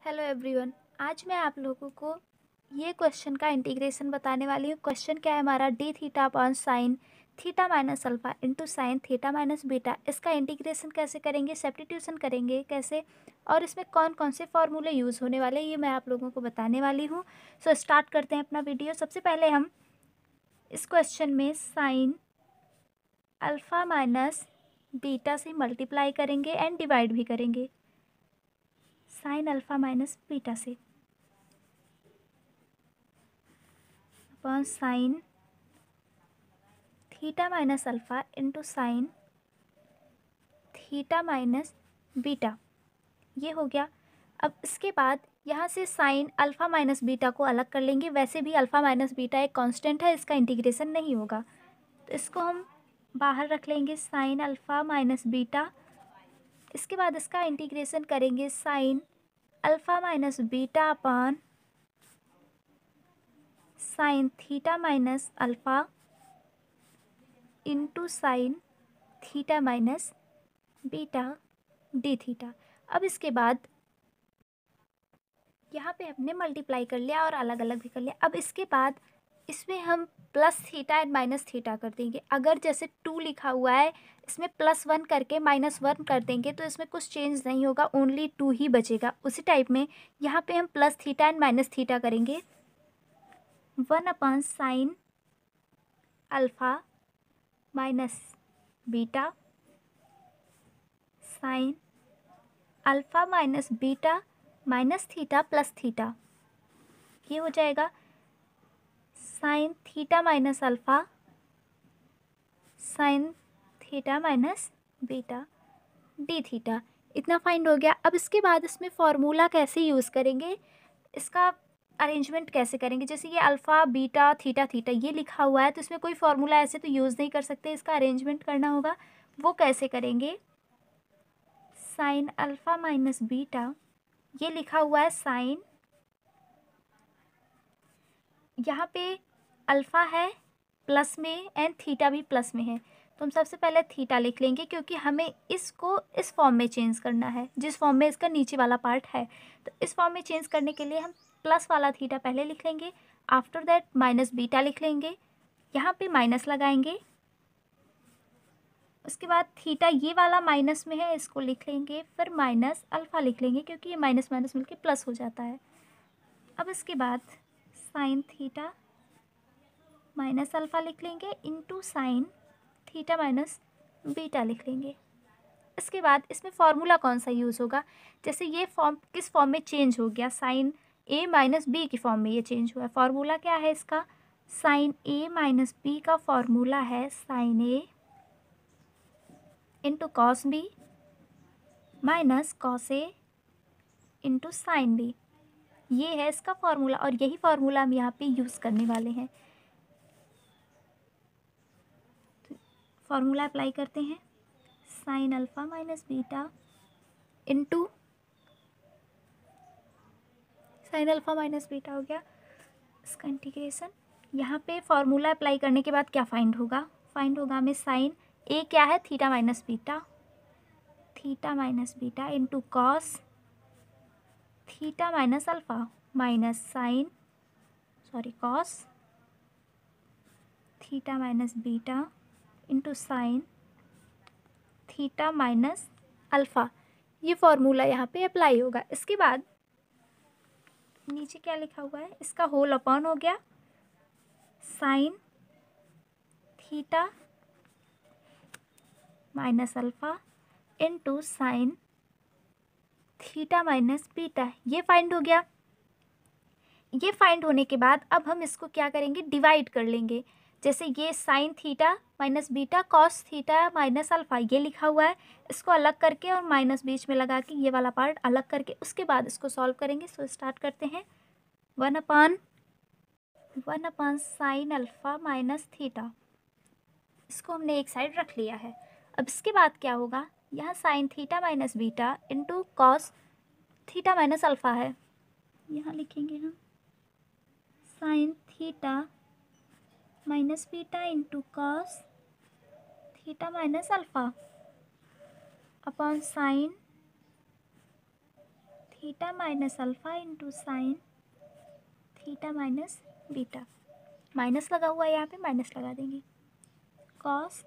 Hello everyone. आज मैं आप लोगों को ये क्वेश्चन का इंटीग्रेशन बताने वाली हूँ। क्वेश्चन क्या है हमारा, D theta upon sine theta minus alpha into sine theta minus beta. इसका इंटीग्रेशन कैसे करेंगे, सब्स्टिट्यूशन करेंगे कैसे, और इसमें कौन कौन से फॉर्मूले यूज़ होने वाले हैं ये मैं आप लोगों को बताने वाली हूँ। सो स्टार्ट करते हैं अपना वीडियो। सबसे पहले हम इस क्वेश्चन में साइन अल्फ़ा माइनस बीटा से मल्टीप्लाई करेंगे एंड डिवाइड भी करेंगे साइन अल्फ़ा माइनस बीटा से upon sine theta minus alpha into sine theta minus beta. ये हो गया। अब इसके बाद यहाँ से साइन अल्फ़ा माइनस बीटा को अलग कर लेंगे। वैसे भी अल्फ़ा माइनस बीटा एक कांस्टेंट है, इसका इंटीग्रेशन नहीं होगा, तो इसको हम बाहर रख लेंगे साइन अल्फ़ा माइनस बीटा। इसके बाद इसका इंटीग्रेशन करेंगे sign alpha minus beta upon sine theta minus alpha into sine theta minus beta D theta. अब इसके बाद यहाँ पे हमने मल्टीप्लाई कर लिया और अलग अलग भी कर लिया। अब इसके बाद इसमें हम plus theta and minus theta कर देंगे। अगर जैसे 2 लिखा हुआ है, इसमें +1 करके -1 कर देंगे तो इसमें कुछ चेंज नहीं होगा, ओनली 2 ही बचेगा। उसी टाइप में यहाँ पे हम plus theta and minus theta करेंगे 1 upon sine alpha minus beta sine alpha minus beta minus theta plus theta. ये हो जाएगा sign theta minus alpha sine theta minus beta D theta. इतना फाइंड हो गया। अब इसके बाद इसमें फॉर्मूला कैसे यूज़ करेंगे, इसका अरेंजमेंट कैसे करेंगे। जैसे ये अल्फ़ा बीटा थीटा थीटा ये लिखा हुआ है, तो इसमें कोई फॉर्मूला ऐसे तो यूज़ नहीं कर सकते, इसका अरेंजमेंट करना होगा। वो कैसे करेंगे, साइन अल्फ़ा माइनस बीटा, ये लिखा हुआ है साइन, यहाँ पे अल्फ़ा है प्लस में एंड थीटा भी प्लस में है, तो हम सबसे पहले थीटा लिख लेंगे क्योंकि हमें इसको इस फॉर्म में चेंज करना है जिस फॉर्म में इसका नीचे वाला पार्ट है। तो इस फॉर्म में चेंज करने के लिए हम प्लस वाला थीटा पहले लिख लेंगे, आफ्टर दैट माइनस बीटा लिख लेंगे, यहाँ पे माइनस लगाएंगे। उसके बाद थीटा ये वाला माइनस में है, इसको लिख लेंगे, फिर माइनस अल्फ़ा लिख लेंगे क्योंकि ये माइनस माइनस मिलके प्लस हो जाता है। अब इसके बाद साइन थीटा माइनस अल्फ़ा लिख लेंगे into sine theta minus beta लिख लेंगे। इसके बाद इसमें फॉर्मूला कौन सा यूज़ होगा, जैसे ये फॉर्म किस फॉर्म में चेंज हो गया, साइन ए माइनस बी की फॉर्म में ये चेंज हुआ है। फॉर्मूला क्या है इसका, साइन ए माइनस बी का फॉर्मूला है sine A into cos B minus cos A into sine B. ये है इसका फॉर्मूला और यही फॉर्मूला हम यहाँ पे यूज़ करने वाले हैं। फॉर्मूला अप्लाई करते हैं, sign alpha minus beta into sine alpha minus beta हो गया इसका इंटीग्रेशन। यहाँ पे फॉर्मूला अप्लाई करने के बाद क्या फाइंड होगा, फाइंड होगा हमें साइन ए क्या है, theta minus beta into cos theta minus alpha minus sine cos theta minus beta into sine theta minus alpha. ये फॉर्मूला यहाँ पे अप्लाई होगा। इसके बाद नीचे क्या लिखा हुआ है, इसका होल अपॉन हो गया sign theta minus alpha into sine theta minus beta. ये फाइंड हो गया। ये फाइंड होने के बाद अब हम इसको क्या करेंगे, डिवाइड कर लेंगे। जैसे ये sign theta minus beta cos theta minus alpha ये लिखा हुआ है, इसको अलग करके और माइनस बीच में लगा के ये वाला पार्ट अलग करके उसके बाद इसको सॉल्व करेंगे। सो स्टार्ट करते हैं, 1 upon sine alpha minus theta, इसको हमने एक साइड रख लिया है। अब इसके बाद क्या होगा, यहाँ sign theta minus beta into cos theta minus alpha है, यहाँ लिखेंगे हम sign theta minus beta into cos theta minus alpha upon sine theta minus alpha into sine theta minus beta. Minus लगा हुआ है यहाँ पे, माइनस लगा देंगे। Cos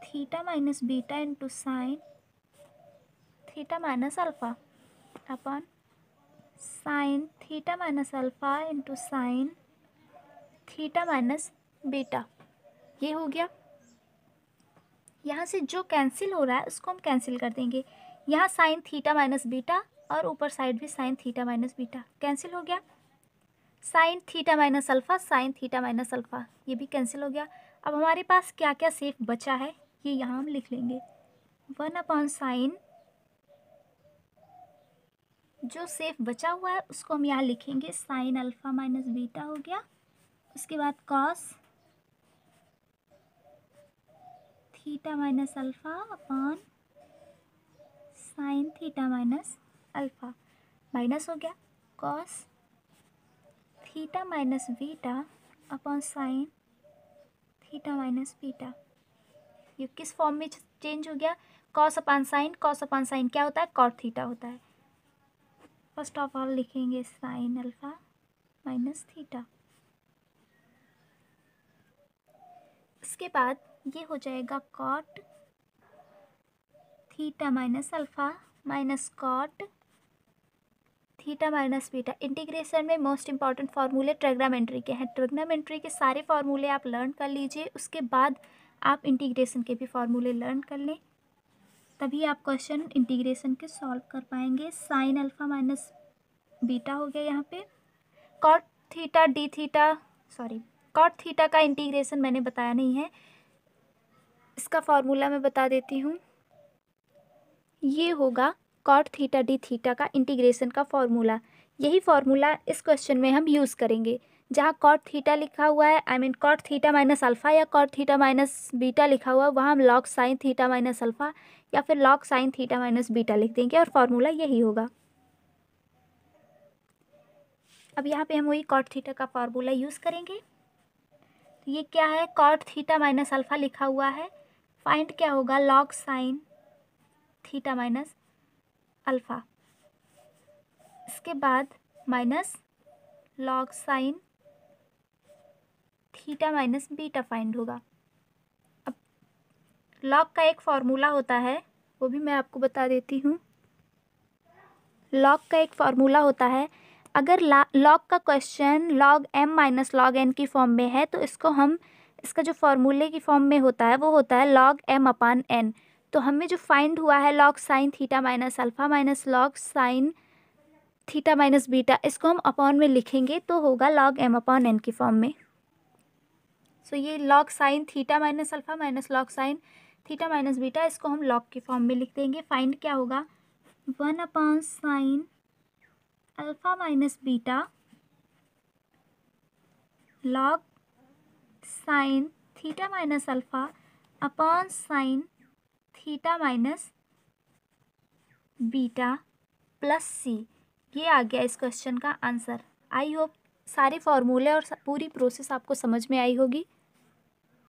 theta minus beta into sine theta minus alpha upon sine theta minus alpha into sine theta minus beta. ये हो गया। यहाँ से जो कैंसिल हो रहा है उसको हम कैंसिल कर देंगे। यहाँ साइन थीटा माइनस बीटा और ऊपर साइड भी sign theta minus beta cancel हो गया। Sign theta minus alpha sine theta minus alpha ये भी कैंसिल हो गया। अब हमारे पास क्या क्या सेफ बचा है ये यहाँ हम लिख लेंगे। 1/साइन, जो सेफ बचा हुआ है उसको हम यहाँ लिखेंगे साइन अल्फ़ा माइनस बीटा हो गया। उसके बाद cos theta minus alpha upon sine theta minus alpha minus हो गया। Cos theta minus beta upon sine theta minus beta. ये किस फॉर्म में चेंज हो गया? कॉस अपॉन साइन क्या होता है? कॉट थीटा होता है। फर्स्ट ऑफ ऑल लिखेंगे साइन अल्फ़ा माइनस थीटा। इसके बाद ये हो जाएगा cot theta minus alpha minus cot theta minus beta. Integration में मोस्ट इंपॉर्टेंट फार्मूले ट्रिग्नोमेट्री के हैं। ट्रिग्नोमेट्री के सारे फार्मूले आप लर्न कर लीजिए, उसके बाद आप इंटीग्रेशन के भी फार्मूले लर्न कर लें, तभी आप क्वेश्चन इंटीग्रेशन के सॉल्व कर पाएंगे। साइन अल्फ़ा माइनस बीटा हो गया यहाँ पे। कॉट थीटा का इंटीग्रेशन मैंने बताया नहीं है, इसका फार्मूला मैं बता देती हूँ। ये होगा कॉट थीटा डी थीटा का इंटीग्रेशन का फार्मूला। यही फार्मूला इस क्वेश्चन में हम यूज़ करेंगे। जहाँ कॉट थीटा लिखा हुआ है, कॉट थीटा माइनस अल्फ़ा या कॉट थीटा माइनस बीटा लिखा हुआ है, वहाँ हम log sine theta minus alpha या फिर log sine theta minus beta लिख देंगे और फार्मूला यही होगा। अब यहाँ पे हम वही कॉट थीटा का फार्मूला यूज़ करेंगे। तो ये क्या है? कॉट थीटा माइनस अल्फ़ा लिखा हुआ है, फाइंड क्या होगा? Log sine theta minus alpha. इसके बाद minus log sine theta minus beta find होगा। अब लॉग का एक फार्मूला होता है, वो भी मैं आपको बता देती हूँ। लॉग का एक फार्मूला होता है, अगर लॉग का question log m minus log n की फॉर्म में है तो इसका जो फार्मूले की फॉर्म में होता है वो होता है लॉग m अपान n। तो हमें जो फाइंड हुआ है log sine theta minus alpha minus log sine theta minus beta, इसको हम अपॉन में लिखेंगे तो होगा लॉग m अपॉन n की फॉर्म में। सो ये log sine theta minus alpha minus log sine theta minus beta, इसको हम लॉग की फॉर्म में लिख देंगे। फाइंड क्या होगा? 1/साइन alpha minus beta log sine theta minus alpha upon sine theta minus beta plus C. ये आ गया इस क्वेश्चन का आंसर। आई होप सारे फॉर्मूले और पूरी प्रोसेस आपको समझ में आई होगी।